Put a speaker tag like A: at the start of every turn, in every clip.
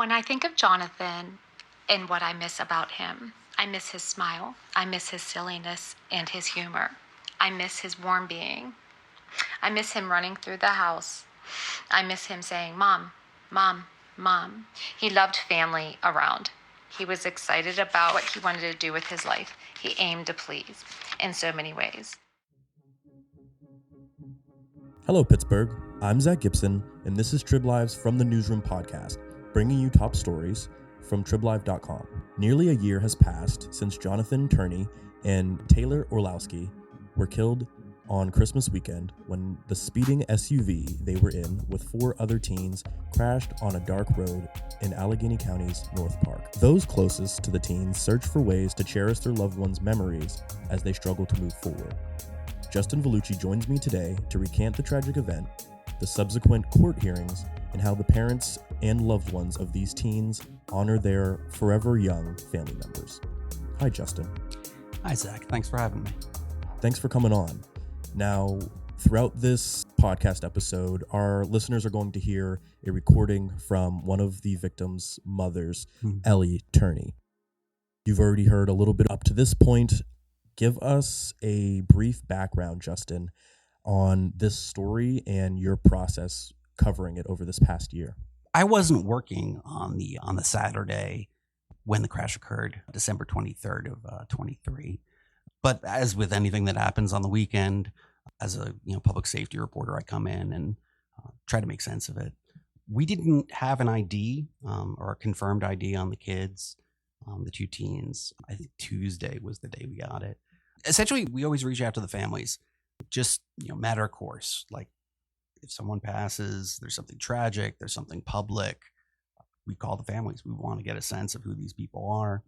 A: When I think of Jonathan and what I miss about him, I miss his smile, I miss his silliness and his humor. I miss his warm being. I miss him running through the house. I miss him saying, "Mom, Mom, Mom." He loved family around. He was excited about what he wanted to do with his life. He aimed to please in so many ways.
B: Hello, Pittsburgh. I'm Zach Gibson, and this is Trib Lives from the Newsroom podcast, bringing you top stories from triblive.com. Nearly a year has passed since Jonathan Tourney and Taylor Orlowski were killed on Christmas weekend when the speeding SUV they were in with four other teens crashed on a dark road in Allegheny County's North Park. Those closest to the teens search for ways to cherish their loved ones' memories as they struggle to move forward. Justin Vellucci joins me today to recant the tragic event, the subsequent court hearings, and how the parents and loved ones of these teens honor their forever young family members. Hi, Justin.
C: Hi, Zach. Thanks for having me.
B: Thanks for coming on. Now, throughout this podcast episode, our listeners are going to hear a recording from one of the victims' mothers, Ellie Tourney. You've already heard a little bit up to this point. Give us a brief background, Justin, on this story and your process covering it over this past year.
C: I wasn't working on the Saturday when the crash occurred, December 23rd of 23. But as with anything that happens on the weekend, as a public safety reporter, I come in and try to make sense of it. We didn't have an ID or a confirmed ID on the kids, the two teens. I think Tuesday was the day we got it. Essentially, we always reach out to the families, just matter of course. Like if someone passes, there's something tragic, there's something public, we call the families. We want to get a sense of who these people are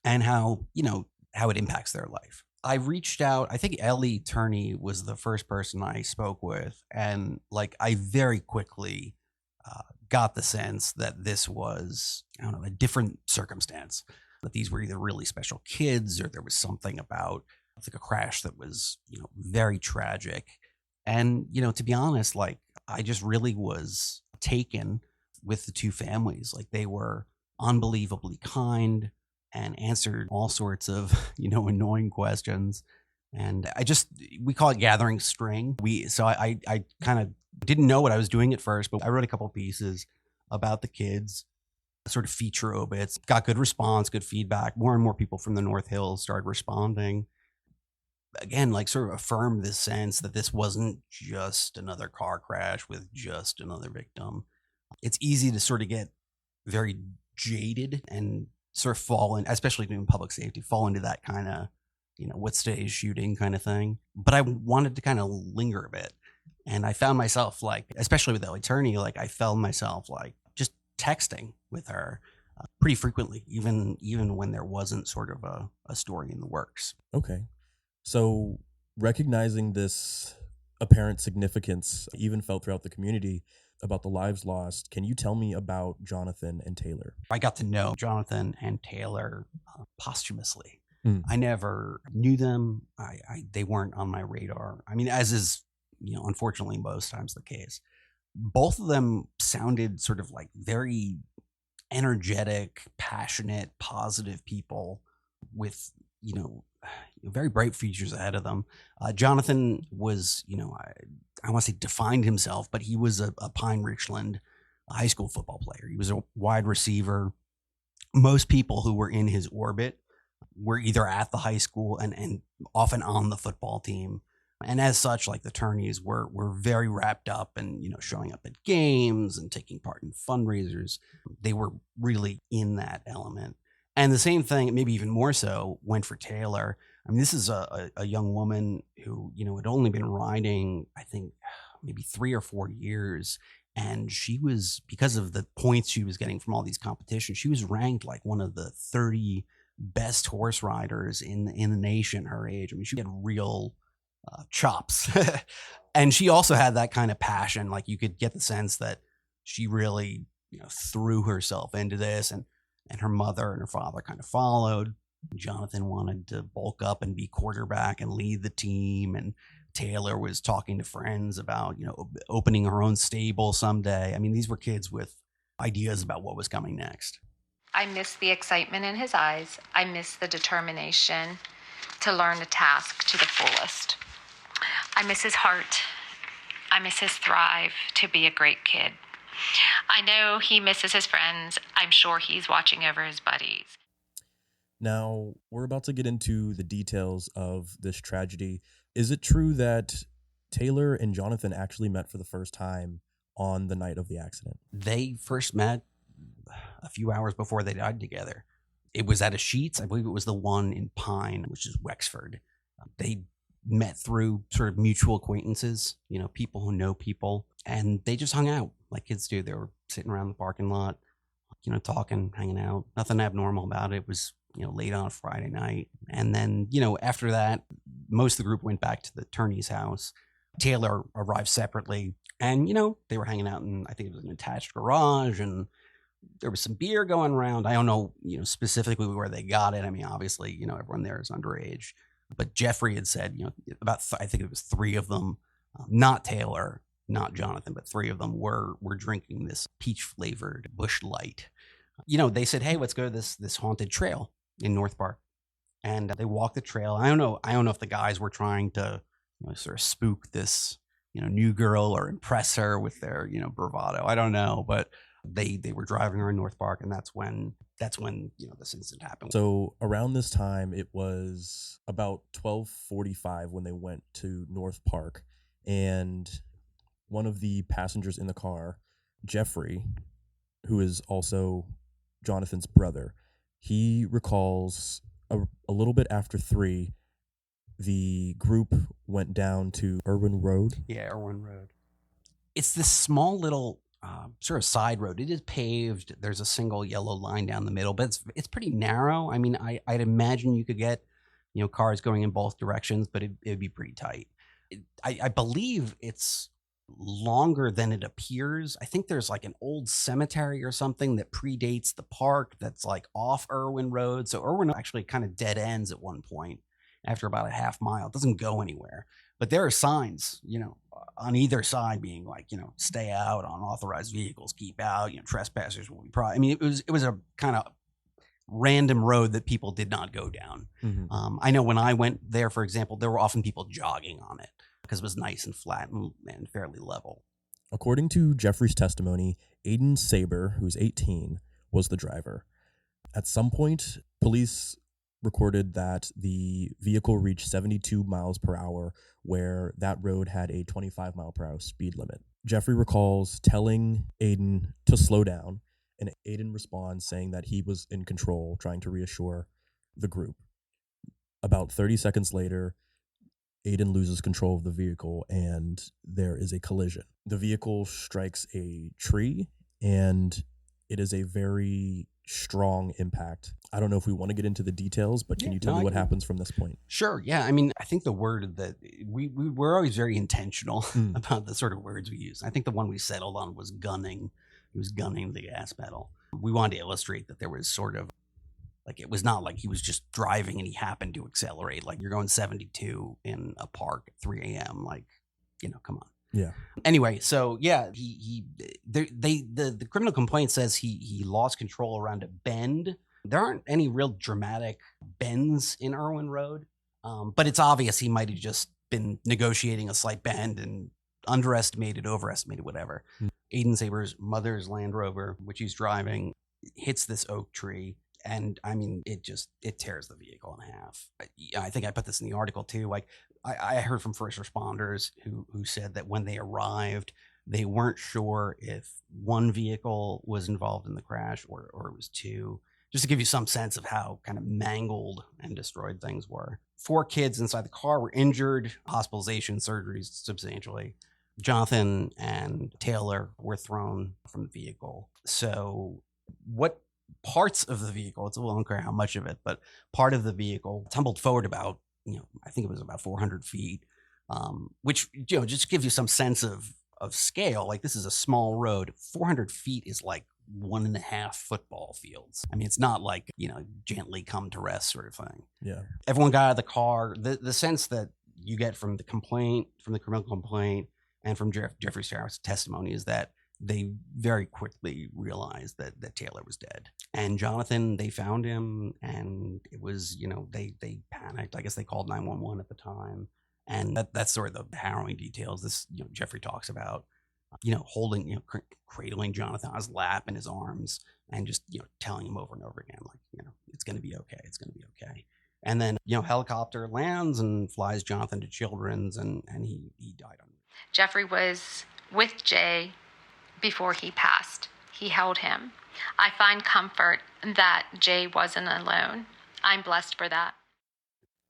C: and how it impacts their life. I reached out. I think Ellie Tourney was the first person I spoke with, and I very quickly got the sense that this was a different circumstance. That these were either really special kids, or there was something about a crash that was very tragic. And to be honest, I just really was taken with the two families. They were unbelievably kind and answered all sorts of annoying questions. And we call it gathering string. I kind of didn't know what I was doing at first, but I wrote a couple pieces about the kids, sort of feature obits, got good response, good feedback. More and more people from the North Hills started responding. Again, sort of affirmed this sense that this wasn't just another car crash with just another victim. It's easy to sort of get very jaded and sort of fall in, especially in public safety, fall into that kind of, what today's shooting kind of thing. But I wanted to kind of linger a bit. And I found myself especially with Ellie Tourney, I found myself just texting with her pretty frequently, even when there wasn't sort of a story in the works.
B: Okay. So recognizing this apparent significance even felt throughout the community about the lives lost, can you tell me about Jonathan and Taylor? I
C: got to know Jonathan and Taylor posthumously. I never knew them. They weren't on my radar. I mean, as is, unfortunately most times the case. Both of them sounded sort of very energetic, passionate, positive people with, very bright futures ahead of them. Jonathan was, I want to say defined himself, but he was a Pine Richland high school football player. He was a wide receiver. Most people who were in his orbit were either at the high school and often on the football team. And as such, the Tourneys were very wrapped up and, showing up at games and taking part in fundraisers. They were really in that element. And the same thing, maybe even more so, went for Taylor. I mean, this is a young woman who, had only been riding, I think, maybe 3 or 4 years. And she was, because of the points she was getting from all these competitions, she was ranked one of the 30 best horse riders in the nation, her age. I mean, she had real chops. And she also had that kind of passion. You could get the sense that she really, threw herself into this, and her mother and her father kind of followed. Jonathan wanted to bulk up and be quarterback and lead the team. And Taylor was talking to friends about, opening her own stable someday. I mean, these were kids with ideas about what was coming next.
A: I miss the excitement in his eyes. I miss the determination to learn the task to the fullest. I miss his heart. I miss his thrive to be a great kid. I know he misses his friends. I'm sure he's watching over his buddies.
B: Now, we're about to get into the details of this tragedy. Is it true that Taylor and Jonathan actually met for the first time on the night of the accident?
C: They first met a few hours before they died together. It was at a Sheets. I believe it was the one in Pine, which is Wexford. They met through sort of mutual acquaintances, people who know people, and they just hung out like kids do. They were sitting around the parking lot, talking, hanging out. Nothing abnormal about it. It was, late on a Friday night. And then, after that, most of the group went back to the Tourney's house. Taylor arrived separately, and, they were hanging out in, I think it was an attached garage, and there was some beer going around. I don't know, specifically where they got it. I mean, obviously, everyone there is underage. But Jeffrey had said, I think it was three of them, not Taylor, not Jonathan, but three of them were drinking this peach-flavored Busch Light. They said, hey, let's go to this haunted trail in North Park. And they walked the trail. I don't know if the guys were trying to sort of spook this, new girl or impress her with their, bravado. I don't know, but they were driving around North Park, and that's when this incident happened.
B: So around this time, it was about 12:45 when they went to North Park, and one of the passengers in the car, Jeffrey, who is also Jonathan's brother, he recalls a little bit after 3, the group went down to Irwin Road.
C: Yeah, Irwin Road. It's this small little sort of side road. It is paved. There's a single yellow line down the middle, but it's pretty narrow. I mean, I'd imagine you could get, cars going in both directions, but it'd be pretty tight. I believe it's longer than it appears. I think there's like an old cemetery or something that predates the park that's like off Irwin Road. So Irwin actually kind of dead ends at one point after about a half mile. It doesn't go anywhere. But there are signs, on either side being like, stay out, unauthorized vehicles, keep out, trespassers will be I mean, it was a kind of random road that people did not go down.
B: Mm-hmm.
C: I know when I went there, for example, there were often people jogging on it because it was nice and flat and fairly level.
B: According to Jeffrey's testimony, Aiden Saber, who's 18, was the driver. At some point, police recorded that the vehicle reached 72 miles per hour, where that road had a 25 mile per hour speed limit. Jeffrey recalls telling Aiden to slow down, and Aiden responds saying that he was in control, trying to reassure the group. About 30 seconds later, Aiden loses control of the vehicle, and there is a collision. The vehicle strikes a tree, and it is a very strong impact. I don't know if we want to get into the details, but can you tell me what happens from this point?
C: Sure. Yeah. I mean, I think the word that we're always very intentional about the sort of words we use. I think the one we settled on was gunning. He was gunning the gas pedal. We wanted to illustrate that there was sort of like, it was not like he was just driving and he happened to accelerate. Like you're going 72 in a park at 3 a.m. Like, come on.
B: Yeah.
C: Anyway, so yeah, the criminal complaint says he lost control around a bend. There aren't any real dramatic bends in Irwin Road, but it's obvious he might have just been negotiating a slight bend and underestimated, overestimated, whatever. Aiden Saber's mother's Land Rover, which he's driving, hits this oak tree. And I mean, it tears the vehicle in half. I think I put this in the article too. Like I heard from first responders who said that when they arrived, they weren't sure if one vehicle was involved in the crash or it was two, just to give you some sense of how kind of mangled and destroyed things were. 4 kids inside the car were injured, hospitalization, surgeries substantially. Jonathan and Taylor were thrown from the vehicle. So what parts of the vehicle, it's a little unclear how much of it, but part of the vehicle tumbled forward about, I think it was about 400 feet, which, just gives you some sense of scale. Like this is a small road. 400 feet is like 1.5 football fields. I mean, it's not like, gently come to rest sort of thing.
B: Yeah.
C: Everyone got out of the car. The sense that you get from the complaint, from the criminal complaint, and from Jeffrey's testimony is that they very quickly realized that Taylor was dead. And Jonathan, they found him, and it was, they panicked. I guess they called 911 at the time. And that's sort of the harrowing details. This, Jeffrey talks about, holding, cradling Jonathan on his lap in his arms and just, telling him over and over again, like, it's going to be okay. It's going to be okay. And then, helicopter lands and flies Jonathan to Children's, and he died on.
A: Jeffrey was with Jay before he passed. He held him. I find comfort that Jay wasn't alone. I'm blessed for that.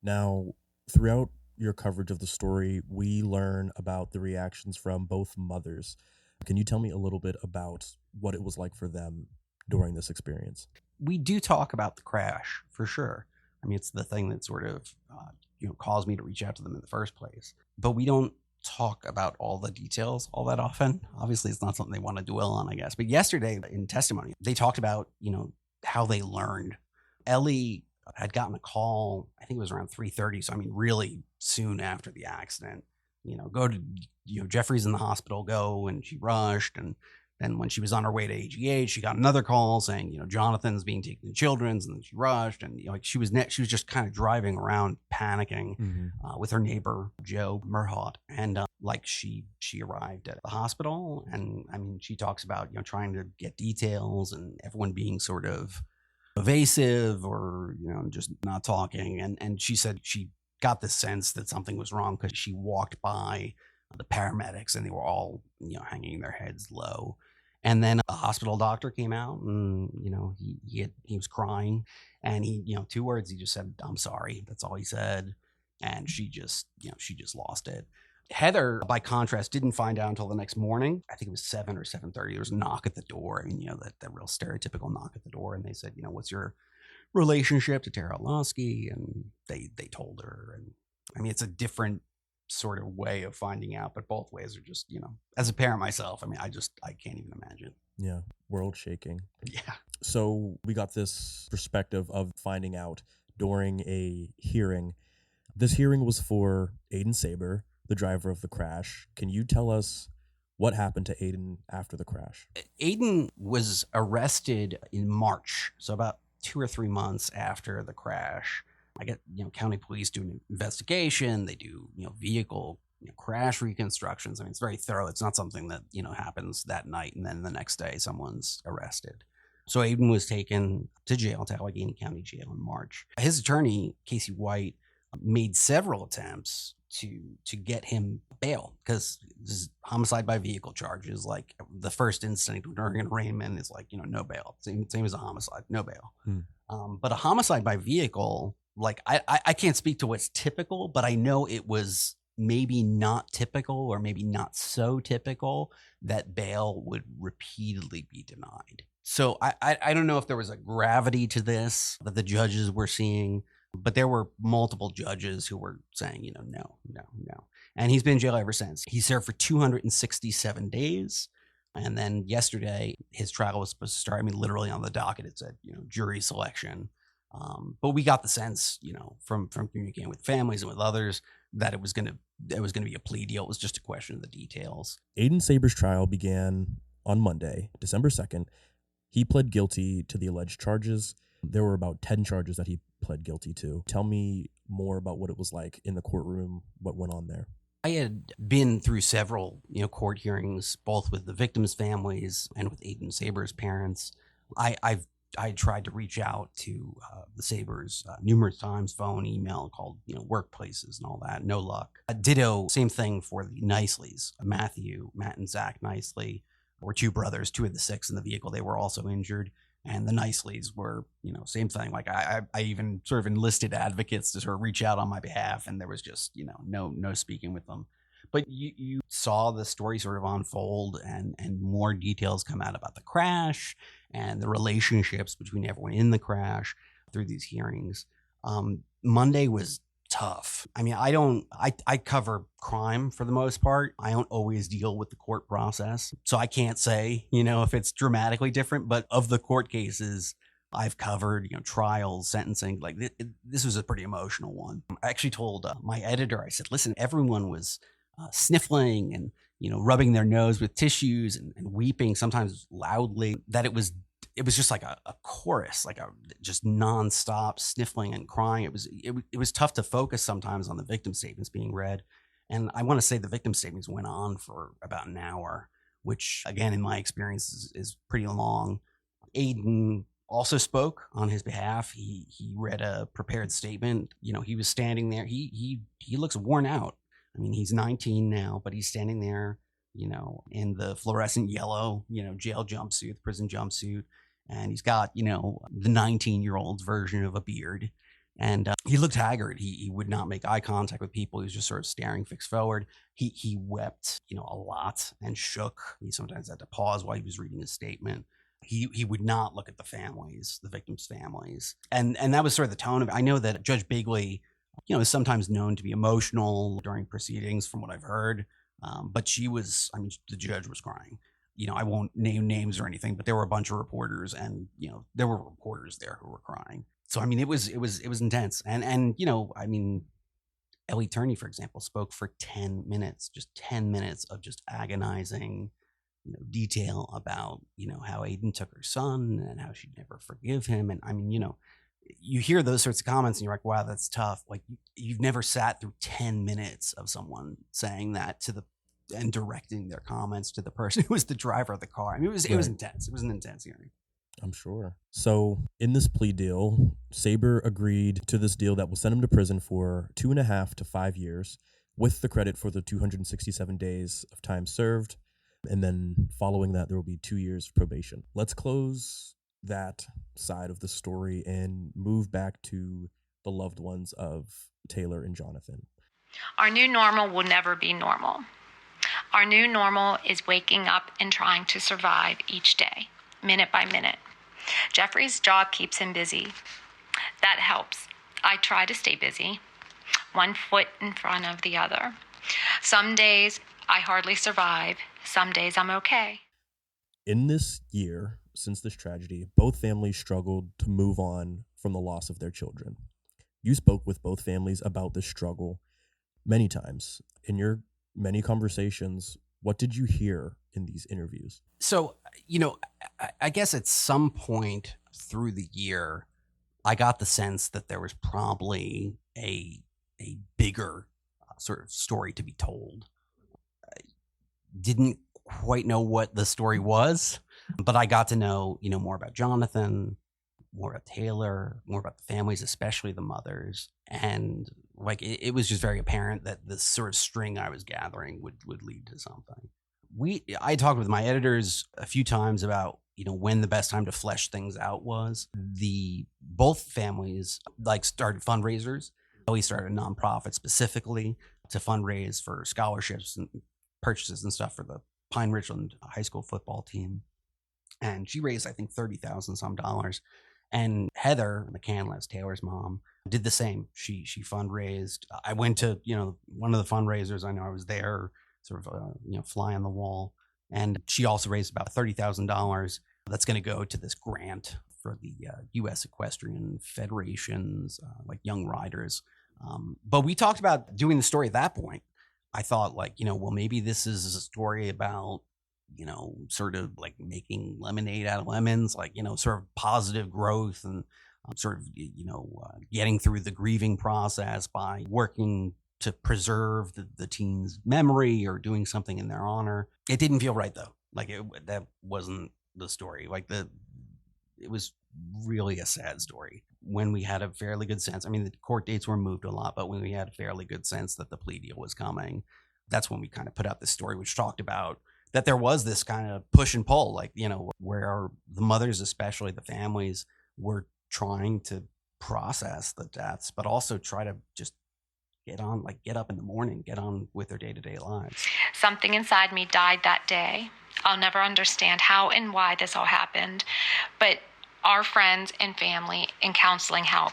B: Now, throughout your coverage of the story, we learn about the reactions from both mothers. Can you tell me a little bit about what it was like for them during this experience?
C: We do talk about the crash, for sure. I mean, it's the thing that sort of, caused me to reach out to them in the first place. But we don't talk about all the details all that often. Obviously, it's not something they want to dwell on, I guess. But yesterday in testimony, they talked about, how they learned. Ellie had gotten a call, I think it was around 3:30. So, I mean, really soon after the accident, go to, Jeffrey's in the hospital, go. And she rushed. And then when she was on her way to AGH, she got another call saying, Jonathan's being taken to Children's, and then she rushed. And she was just kind of driving around panicking with her neighbor, Joe Murhaut. And she arrived at the hospital. And I mean, she talks about, trying to get details and everyone being sort of evasive or, just not talking. And she said she got the sense that something was wrong because she walked by the paramedics and they were all, hanging their heads low. And then a hospital doctor came out and, he was crying, and he, 2 words, he just said, "I'm sorry." That's all he said. And she just lost it. Heather, by contrast, didn't find out until the next morning. I think it was 7 or 7:30. There was a knock at the door. I mean, that real stereotypical knock at the door. And they said, "What's your relationship to Taylor Orlowski?" And they told her. And I mean, it's a different sort of way of finding out, but both ways are just, as a parent myself, I mean, I can't even imagine.
B: Yeah, world shaking.
C: Yeah.
B: So we got this perspective of finding out during a hearing. This hearing was for Aiden Saber, the driver of the crash. Can you tell us what happened to Aiden after the crash?
C: Aiden was arrested in March, so about 2 or 3 months after the crash. I get, county police do an investigation. They do, vehicle crash reconstructions. I mean, it's very thorough. It's not something that, happens that night and then the next day someone's arrested. So Aiden was taken to jail, to Allegheny County Jail in March. His attorney, Casey White, made several attempts to get him bail, because this is homicide by vehicle charges. Like the first instinct during an arraignment is like, no bail. Same as a homicide, no bail. But a homicide by vehicle, like I can't speak to what's typical, but I know it was maybe not typical, or maybe not so typical, that bail would repeatedly be denied. So I don't know if there was a gravity to this that the judges were seeing, but there were multiple judges who were saying, no. And he's been in jail ever since. He served for 267 days. And then yesterday, his trial was supposed to start. I mean, literally on the docket, it said, jury selection. But we got the sense, from communicating with families and with others, that it was going to be a plea deal. It was just a question of the details.
B: Aiden Saber's trial began on Monday, December 2nd. He pled guilty to the alleged charges. There were about 10 charges that he pled guilty to. Tell me more about what it was like in the courtroom, what went on there.
C: I had been through several, court hearings, both with the victims' families and with Aiden Saber's parents. I tried to reach out to the Sabers numerous times, phone, email, called, workplaces and all that. No luck. Ditto, same thing for the Niceleys. Matt and Zach Nicely were 2 brothers, 2 of the 6 in the vehicle. They were also injured. And the Niceleys were, same thing. Like I even sort of enlisted advocates to sort of reach out on my behalf, and there was just, no speaking with them. But you saw the story sort of unfold, and more details come out about the crash and the relationships between everyone in the crash through these hearings. Monday was tough. I mean, I cover crime for the most part. I don't always deal with the court process. So I can't say, if it's dramatically different, but of the court cases I've covered, trials, sentencing, like this was a pretty emotional one. I actually told my editor, I said, listen, everyone was sniffling and, rubbing their nose with tissues and weeping, sometimes loudly, that it was just like a chorus, like a just nonstop sniffling and crying. It was tough to focus sometimes on the victim statements being read. And I want to say the victim statements went on for about an hour, which again, in my experience is pretty long. Aiden also spoke on his behalf. He read a prepared statement. He was standing there. He looks worn out. I mean, he's 19 now, but he's standing there, in the fluorescent yellow, jail jumpsuit, prison jumpsuit. And he's got, the 19-year-old's version of a beard. And he looked haggard. He would not make eye contact with people. He was just sort of staring fixed forward. He wept, a lot and shook. He sometimes had to pause while he was reading his statement. He would not look at the victims' families. And that was sort of the tone of it. I know that Judge Bigley, is sometimes known to be emotional during proceedings from what I've heard. But the judge was crying. I won't name names or anything, but there were a bunch of reporters and, there were reporters there who were crying. So, I mean, it was intense. And Ellie Turney, for example, spoke for 10 minutes, just 10 minutes of just agonizing, detail about, how Aiden took her son and how she'd never forgive him. And I mean, you hear those sorts of comments and you're like, wow, that's tough. Like you've never sat through 10 minutes of someone saying that and directing their comments to the person who was the driver of the car. I mean, it was intense. It was an intense hearing.
B: I'm sure. So in this plea deal, Saber agreed to this deal that will send him to prison for 2.5 to 5 years with the credit for the 267 days of time served. And then following that, there will be 2 years of probation. Let's close that side of the story and move back to the loved ones of Taylor and Jonathan.
A: Our new normal will never be normal. Our new normal is waking up and trying to survive each day, minute by minute. Jeffrey's job keeps him busy. That helps. I try to stay busy, one foot in front of the other. Some days I hardly survive. Some days I'm okay.
B: In this year, since this tragedy, both families struggled to move on from the loss of their children. You spoke with both families about this struggle many times. In your many conversations, what did you hear in these interviews?
C: So, I guess at some point through the year, I got the sense that there was probably a bigger sort of story to be told. I didn't quite know what the story was, but I got to know, more about Jonathan, more about Taylor, more about the families, especially the mothers. And like, it was just very apparent that the sort of string I was gathering would lead to something. I talked with my editors a few times about, when the best time to flesh things out was. Both families started fundraisers. We started a nonprofit specifically to fundraise for scholarships and purchases and stuff for the Pine Ridgeland high school football team. And she raised, I think, $30,000 some dollars. And Heather McCandless, Taylor's mom, did the same. She fundraised. I went to, one of the fundraisers. I know I was there, sort of, fly on the wall. And she also raised about $30,000 that's going to go to this grant for the U.S. Equestrian Federation's, young riders. But we talked about doing the story at that point. I thought, well, maybe this is a story about, sort of like making lemonade out of lemons, sort of positive growth and sort of, getting through the grieving process by working to preserve the teen's memory or doing something in their honor. It didn't feel right though. That wasn't the story. It was really a sad story when we had a fairly good sense. I mean, the court dates were moved a lot, but when we had a fairly good sense that the plea deal was coming, that's when we kind of put out this story, which talked about that there was this kind of push and pull, where the mothers, especially the families, were trying to process the deaths, but also try to just get up in the morning, get on with their day-to-day lives.
A: Something inside me died that day. I'll never understand how and why this all happened, but our friends and family and counseling help.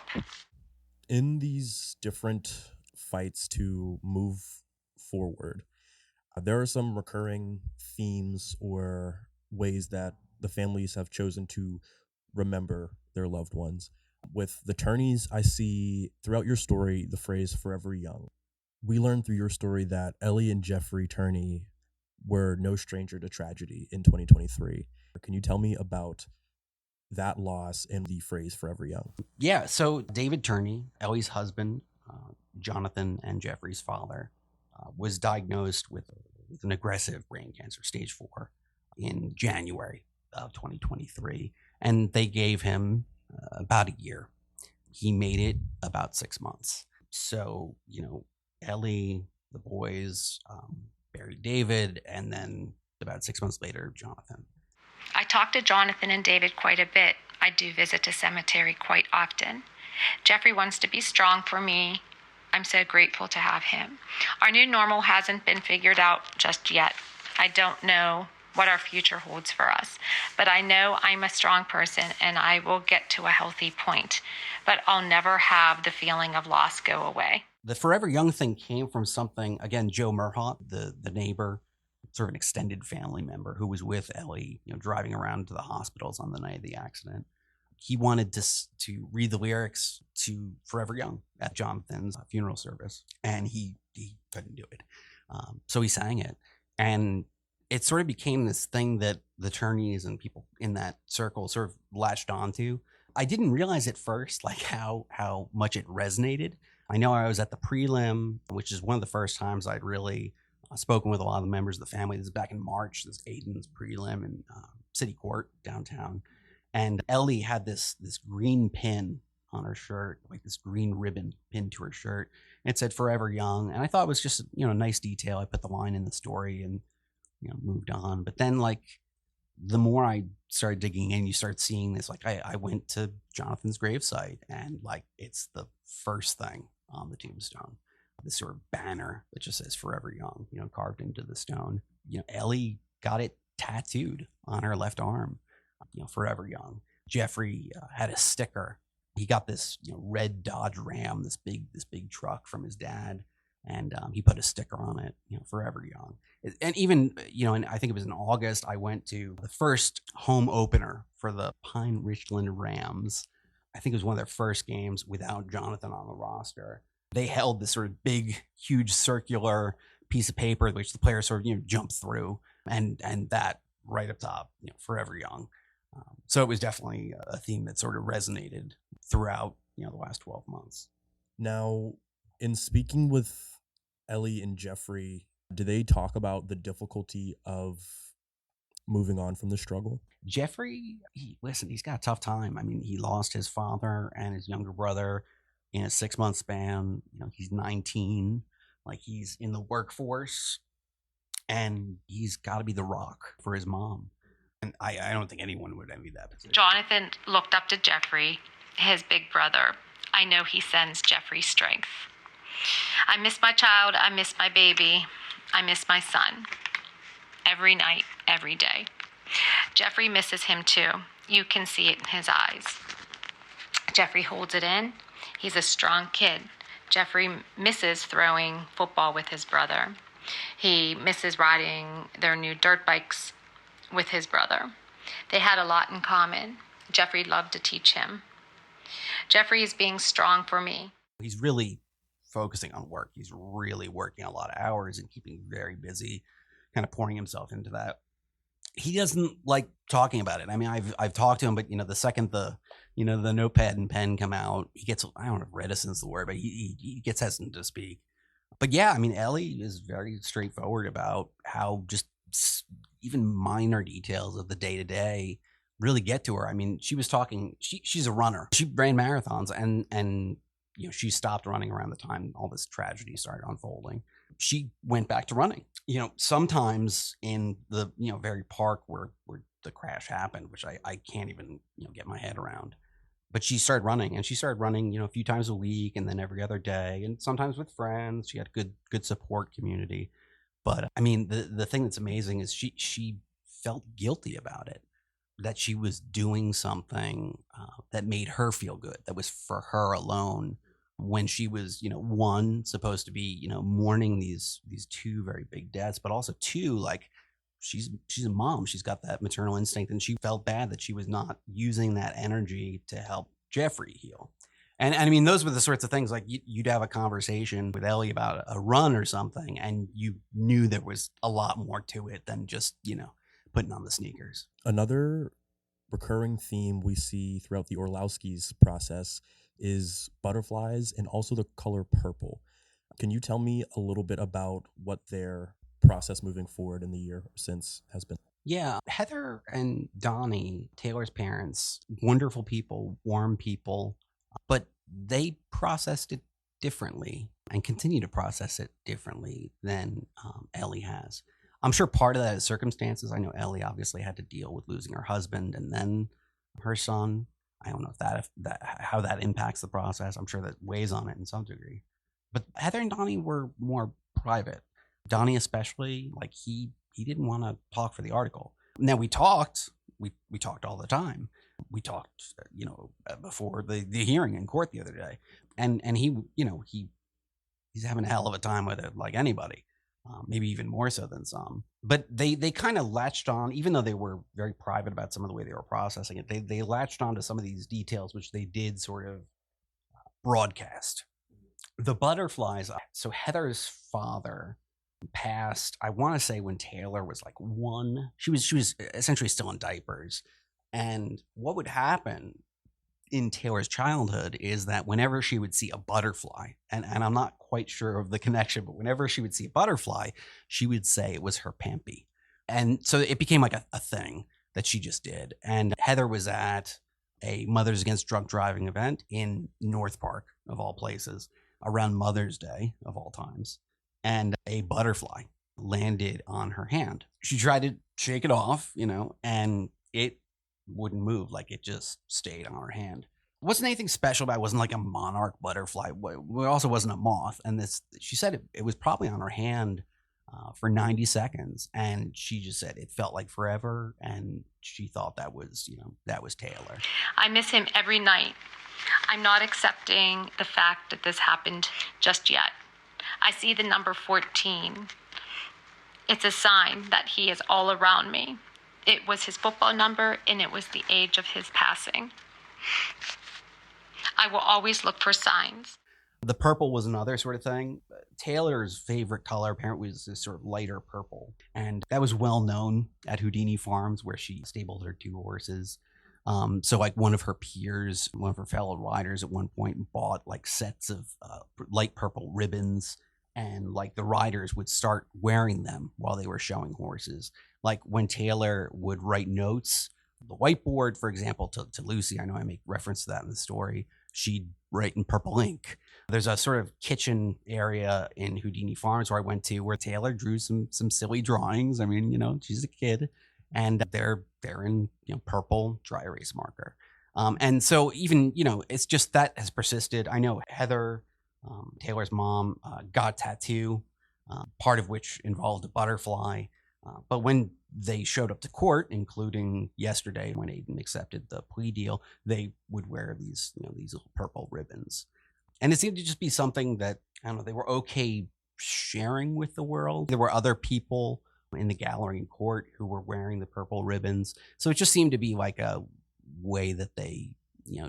B: In these different fights to move forward, there are some recurring themes or ways that the families have chosen to remember their loved ones. With the Turneys, I see throughout your story the phrase forever young. We learned through your story that Ellie and Jeffrey Turney were no stranger to tragedy in 2023. Can you tell me about that loss and the phrase "forever young"?
C: Yeah, so David Tourney, Ellie's husband, Jonathan and Jeffrey's father, was diagnosed with an aggressive brain cancer, stage 4, in January of 2023. And they gave him about a year. He made it about 6 months. So, Ellie, the boys, buried David, and then about 6 months later, Jonathan.
A: I talk to Jonathan and David quite a bit. I do visit the cemetery quite often. Jeffrey wants to be strong for me. I'm so grateful to have him. Our new normal hasn't been figured out just yet. I don't know what our future holds for us, but I know I'm a strong person and I will get to a healthy point, but I'll never have the feeling of loss go away.
C: The forever young thing came from something, again, Joe Murhott, the neighbor, sort of an extended family member who was with Ellie, driving around to the hospitals on the night of the accident. He wanted to read the lyrics to Forever Young at Jonathan's funeral service, and he couldn't do it. So he sang it, and it sort of became this thing that the Tourneys and people in that circle sort of latched onto. I didn't realize at first like how much it resonated. I know I was at the prelim, which is one of the first times I'd really spoken with a lot of the members of the family. This is back in March, this Aiden's prelim in City Court downtown. And Ellie had this green pin on her shirt, like this green ribbon pinned to her shirt. It said "Forever Young," and I thought it was just a nice detail. I put the line in the story and moved on. But then like the more I started digging in, you start seeing this. Like I went to Jonathan's gravesite, and like it's the first thing on the tombstone, this sort of banner that just says "Forever Young," carved into the stone. Ellie got it tattooed on her left arm. Forever Young. Jeffrey had a sticker. He got this red Dodge Ram, this big truck from his dad, and he put a sticker on it, Forever Young. And even and I think it was in August, I went to the first home opener for the Pine Richland Rams. I think it was one of their first games without Jonathan on the roster. They held this sort of big, huge circular piece of paper which the players sort of jumped through, and that right up top, Forever Young. So it was definitely a theme that sort of resonated throughout, the last 12 months.
B: Now, in speaking with Ellie and Jeffrey, do they talk about the difficulty of moving on from the struggle?
C: Jeffrey, he's got a tough time. I mean, he lost his father and his younger brother in a 6-month span. He's 19, like he's in the workforce, and he's got to be the rock for his mom. And I don't think anyone would envy that position.
A: Jonathan looked up to Jeffrey, his big brother. I know he sends Jeffrey strength. I miss my child. I miss my baby. I miss my son. Every night, every day. Jeffrey misses him too. You can see it in his eyes. Jeffrey holds it in. He's a strong kid. Jeffrey misses throwing football with his brother. He misses riding their new dirt bikes with his brother. They had a lot in common. Jeffrey loved to teach him. Jeffrey is being strong for me.
C: He's really focusing on work. He's really working a lot of hours and keeping very busy, kind of pouring himself into that. He doesn't like talking about it. I mean, I've talked to him, but the second the notepad and pen come out, he gets, I don't know if reticence is the word, but he gets hesitant to speak. But yeah, I mean, Ellie is very straightforward about how just even minor details of the day-to-day really get to her. I mean, she was talking, she's a runner. She ran marathons, and she stopped running around the time all this tragedy started unfolding. She went back to running. Sometimes in the very park where the crash happened, which I can't even get my head around. But she started running, and she started running a few times a week, and then every other day, and sometimes with friends. She had good support community. But I mean, the thing that's amazing is she felt guilty about it, that she was doing something that made her feel good, that was for her alone, when she was, one, supposed to be, mourning these two very big deaths, but also two, like she's a mom. She's got that maternal instinct, and she felt bad that she was not using that energy to help Jeffrey heal. And I mean, those were the sorts of things like you'd have a conversation with Ellie about a run or something, and you knew there was a lot more to it than just, putting on the sneakers.
B: Another recurring theme we see throughout the Orlowski's process is butterflies and also the color purple. Can you tell me a little bit about what their process moving forward in the year since has been?
C: Yeah, Heather and Donnie, Taylor's parents, wonderful people, warm people, but they processed it differently and continue to process it differently than Ellie has. I'm sure part of that is circumstances. I know Ellie obviously had to deal with losing her husband and then her son. I don't know if how that impacts the process. I'm sure that weighs on it in some degree. But Heather and Donnie were more private. Donnie especially, like he didn't want to talk for the article. Now we talked all the time. We talked, before the hearing in court the other day, and he, he's having a hell of a time with it, like anybody, maybe even more so than some. But they kind of latched on, even though they were very private about some of the way they were processing it. They latched on to some of these details, which they did sort of broadcast. The butterflies. So Heather's father passed, I want to say, when Taylor was like 1. She was essentially still in diapers. And what would happen in Taylor's childhood is that whenever she would see a butterfly, and I'm not quite sure of the connection, but whenever she would see a butterfly, she would say it was her pampy. And so it became like a thing that she just did. And Heather was at a Mothers Against Drunk Driving event in North Park, of all places, around Mother's Day, of all times. And a butterfly landed on her hand. She tried to shake it off, and it wouldn't move. Like it just stayed on her hand. It wasn't anything special about it. It wasn't like a monarch butterfly. It also wasn't a moth. And she said it was probably on her hand for 90 seconds. And she just said it felt like forever. And she thought that was Taylor.
A: I miss him every night. I'm not accepting the fact that this happened just yet. I see the number 14. It's a sign that he is all around me. It was his football number, and it was the age of his passing. I will always look for signs.
C: The purple was another sort of thing. Taylor's favorite color apparently was this sort of lighter purple. And that was well known at Houdini Farms, where she stabled her 2 horses. So like one of her peers, one of her fellow riders at one point bought like sets of light purple ribbons, and like the riders would start wearing them while they were showing horses. Like when Taylor would write notes, the whiteboard, for example, to Lucy, I know I make reference to that in the story, she'd write in purple ink. There's a sort of kitchen area in Houdini Farms where I went to where Taylor drew some silly drawings. I mean, she's a kid. And they're in purple dry erase marker, and so even it's just that has persisted. I know Heather, Taylor's mom, got a tattoo, part of which involved a butterfly. But when they showed up to court, including yesterday when Aiden accepted the plea deal, they would wear these little purple ribbons, and it seemed to just be something that they were okay sharing with the world. There were other people in the gallery in court who were wearing the purple ribbons. So it just seemed to be like a way that they,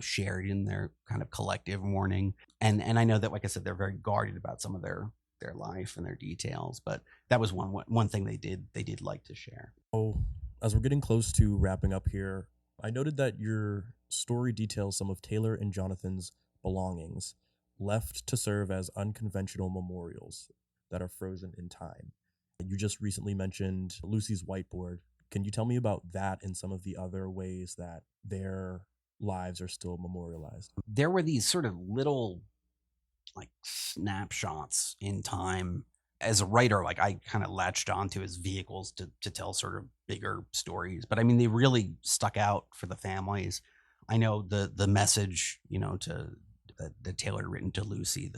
C: shared in their kind of collective mourning. And I know that, like I said, they're very guarded about some of their life and their details, but that was one thing they did like to share.
B: Oh, as we're getting close to wrapping up here, I noted that your story details some of Taylor and Jonathan's belongings left to serve as unconventional memorials that are frozen in time. You just recently mentioned Lucy's whiteboard. Can you tell me about that and some of the other ways that their lives are still memorialized?
C: There were these sort of little like snapshots in time. As a writer, like I kind of latched onto as vehicles to tell sort of bigger stories. But I mean, they really stuck out for the families. I know the message, that Taylor had written to Lucy,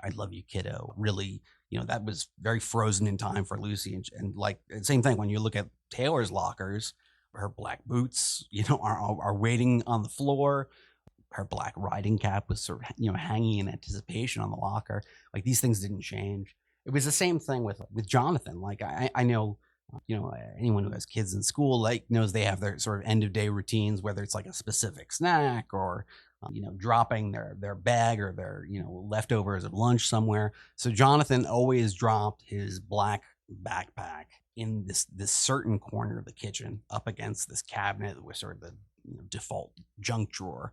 C: I love you, kiddo, really, that was very frozen in time for Lucy. And like the same thing, when you look at Taylor's lockers, her black boots, are waiting on the floor. Her black riding cap was sort of, hanging in anticipation on the locker. Like these things didn't change. It was the same thing with Jonathan. Like I know, anyone who has kids in school, like knows they have their sort of end of day routines, whether it's like a specific snack or dropping their bag or their, leftovers of lunch somewhere. So Jonathan always dropped his black backpack in this certain corner of the kitchen up against this cabinet that was sort of the default junk drawer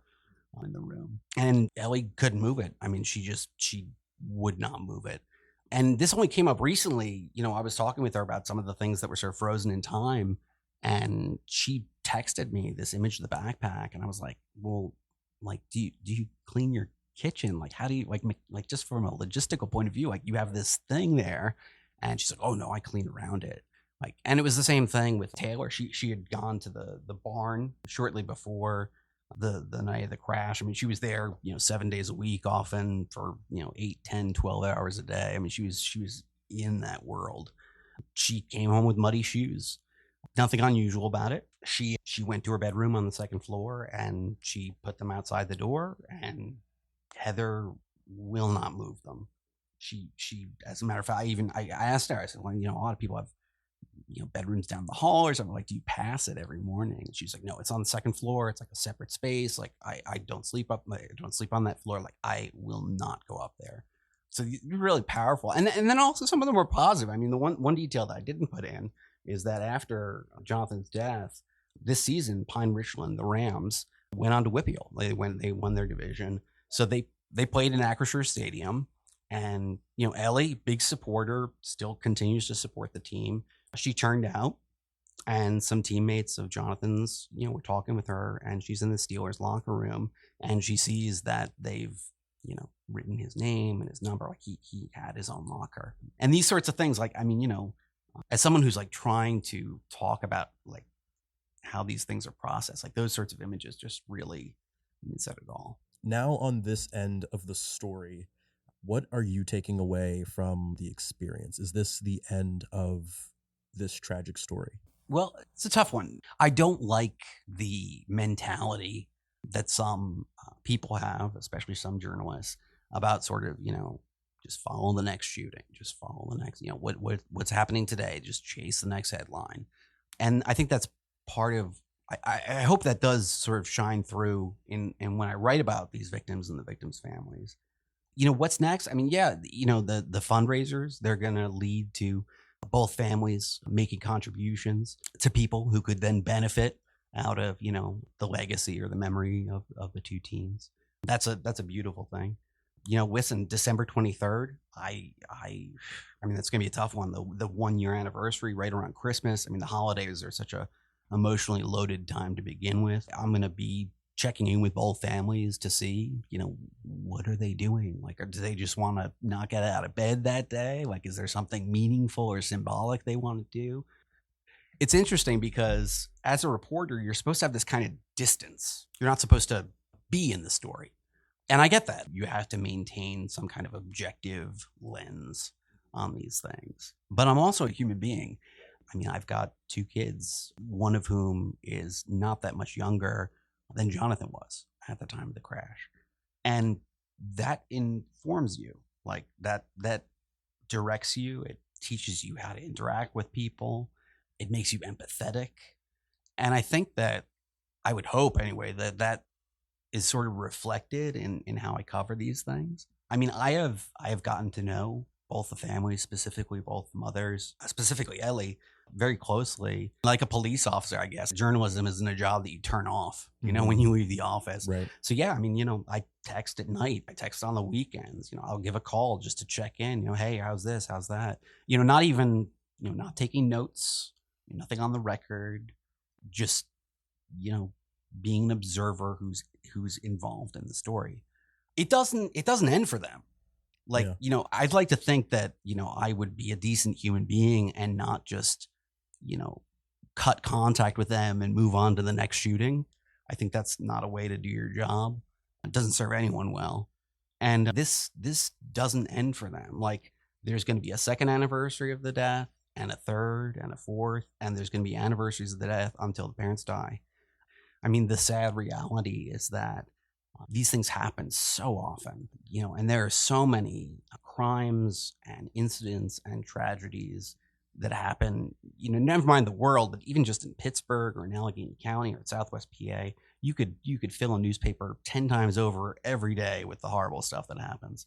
C: in the room. And Ellie couldn't move it. I mean, she would not move it. And this only came up recently. I was talking with her about some of the things that were sort of frozen in time. And she texted me this image of the backpack. And I was like, well, like, do you clean your kitchen? Like, how do you like just from a logistical point of view, like you have this thing there. And she's like, oh no, I clean around it. Like, and it was the same thing with Taylor. She had gone to the barn shortly before the night of the crash. I mean, she was there, 7 days a week, often for, 8, 10, 12 hours a day. I mean, she was in that world. She came home with muddy shoes. Nothing unusual about it. She went to her bedroom on the second floor and she put them outside the door, and Heather will not move them. She, as a matter of fact, I asked her, I said, well, a lot of people have, bedrooms down the hall or something. Like, do you pass it every morning? And she's like, no, it's on the second floor. It's like a separate space. Like, I don't sleep on that floor. Like, I will not go up there. So you're really powerful. And then also some of them were positive. I mean, the one detail that I didn't put in is that after Jonathan's death this season, Pine Richland, the Rams, went on to Whippeal. They won their division. So they played in Acrisure Stadium. And, Ellie, big supporter, still continues to support the team. She turned out, and some teammates of Jonathan's, were talking with her, and she's in the Steelers locker room, and she sees that they've, written his name and his number. Like he had his own locker. And these sorts of things, like, I mean, as someone who's like trying to talk about like how these things are processed, like those sorts of images just really said it all.
B: Now on this end of the story, what are you taking away from the experience? Is this the end of this tragic story?
C: Well, it's a tough one. I don't like the mentality that some people have, especially some journalists, about sort of, just follow the next shooting, just follow the next, what's happening today, just chase the next headline. And I think that's part of, I hope that does sort of shine through in when I write about these victims and the victims' families. What's next? I mean, yeah, the fundraisers, they're going to lead to both families making contributions to people who could then benefit out of, the legacy or the memory of the two teams. That's a beautiful thing. Listen, December 23rd, I mean, that's going to be a tough one. The 1 year anniversary right around Christmas. I mean, the holidays are such a emotionally loaded time to begin with. I'm going to be checking in with both families to see, what are they doing? Like, do they just want to not get out of bed that day? Like, is there something meaningful or symbolic they want to do? It's interesting because as a reporter, you're supposed to have this kind of distance. You're not supposed to be in the story. And I get that. You have to maintain some kind of objective lens on these things. But I'm also a human being. I mean, I've got 2 kids, one of whom is not that much younger than Jonathan was at the time of the crash. And that informs you, like that directs you. It teaches you how to interact with people. It makes you empathetic. And I think that, I would hope anyway, that is sort of reflected in how I cover these things. I mean, I have gotten to know both the families, specifically both the mothers, specifically Ellie, very closely, like a police officer, I guess. Journalism isn't a job that you turn off, when you leave the office.
B: Right.
C: So yeah, I mean, I text at night, I text on the weekends, I'll give a call just to check in, hey, how's this? How's that? Not even, not taking notes, nothing on the record, just, being an observer who's involved in the story. It doesn't end for them. Like, I'd like to think that, I would be a decent human being and not just, cut contact with them and move on to the next shooting. I think that's not a way to do your job. It doesn't serve anyone well. And this doesn't end for them. Like, there's going to be a second anniversary of the death and a third and a fourth, and there's going to be anniversaries of the death until the parents die. I mean, the sad reality is that these things happen so often, and there are so many crimes and incidents and tragedies that happen, never mind the world, but even just in Pittsburgh or in Allegheny County or Southwest PA, you could fill a newspaper 10 times over every day with the horrible stuff that happens.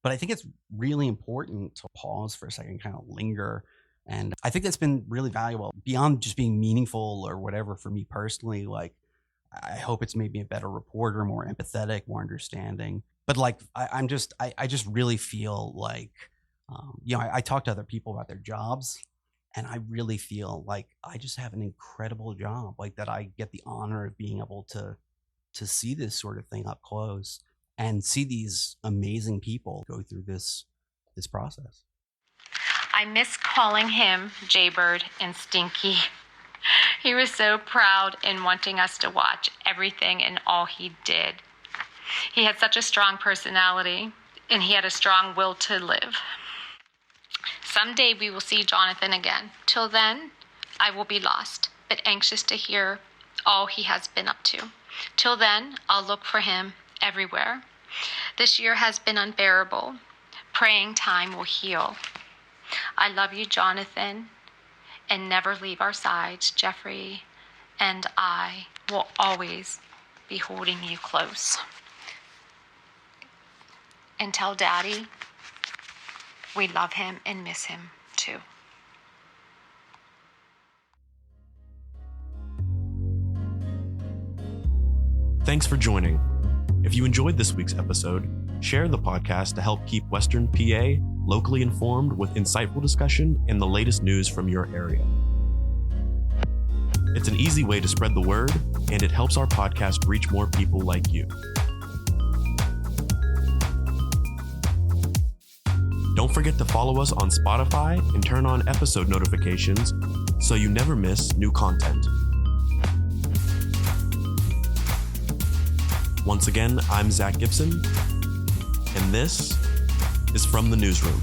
C: But I think it's really important to pause for a second, kind of linger. And I think that's been really valuable beyond just being meaningful or whatever for me personally. Like, I hope it's made me a better reporter, more empathetic, more understanding. But like, I just really feel like, I talk to other people about their jobs, and I really feel like I just have an incredible job, like that I get the honor of being able to see this sort of thing up close and see these amazing people go through this process.
A: I miss calling him Jaybird and Stinky. He was so proud in wanting us to watch everything and all he did. He had such a strong personality, and he had a strong will to live. Someday we will see Jonathan again. Till then, I will be lost, but anxious to hear all he has been up to. Till then, I'll look for him everywhere. This year has been unbearable. Praying time will heal. I love you, Jonathan, and never leave our sides. Jeffrey and I will always be holding you close. And tell Daddy we love him and miss him too.
B: Thanks for joining. If you enjoyed this week's episode, share the podcast to help keep Western PA locally informed with insightful discussion and the latest news from your area. It's an easy way to spread the word, and it helps our podcast reach more people like you. Don't forget to follow us on Spotify and turn on episode notifications so you never miss new content. Once again, I'm Zach Gibson, and this is From the Newsroom.